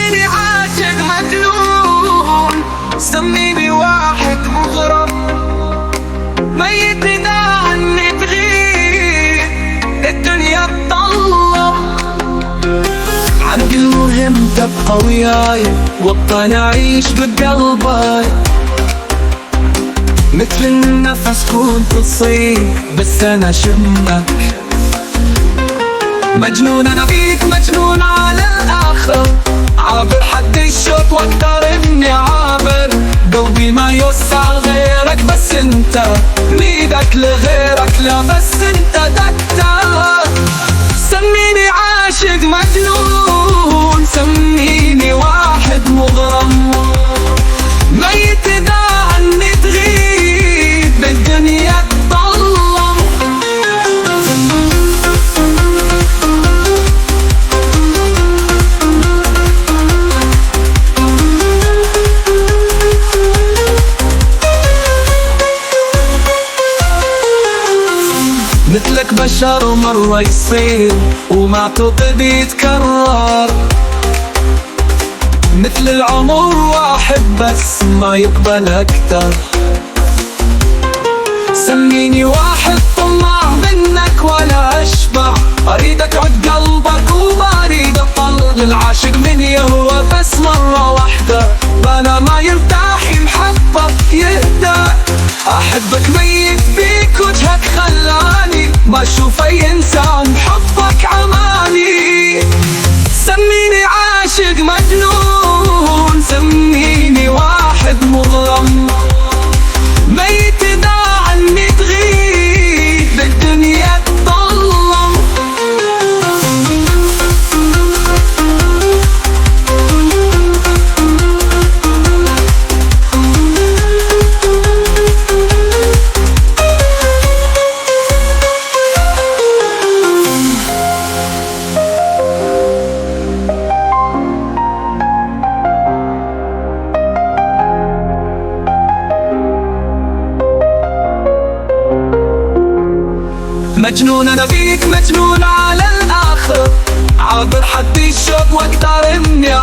سميني عاشق مجنون، سميني واحد مغرم، ميت إذا عني تغيب الدنيا تطلب. عندي المهم تبقى وياي وابقى اعيش بقلبي، مثل النفس كنت تصيب بس انا شمك. مجنون انا فيك، مجنون على الاخر، عابر حد الشوق واكتر اني عابر. قلبي ما يوسع غيرك بس انت، ميدك لغيرك لا بس انت دكتور. سميني عاشق مجنون، سميني واحد مغرم، ميت اذا عني تغيب بالدنيا تطلم. مثلك بشر مرة يصير وما اعتقد يتكرر، مثل العمر واحد بس ما يقبل اكتر. سميني واحد طماع منك ولا اشبع، اريدك عد قلبك وما اريد اطلق. العاشق من يهوى بس مرة واحدة، انا ما يرتاح يمحبك يهدى. احبك ميت بيك وجهك خلاني ما اشوف اي انسان حبك عماني. سميني عاشق مجنون، سميني واحد مغرم، ميت اذا عني تغيب بالدنيا تطلم. مجنون انا فيك، مجنون على الاخر، عابر حد الشوق واكتر اني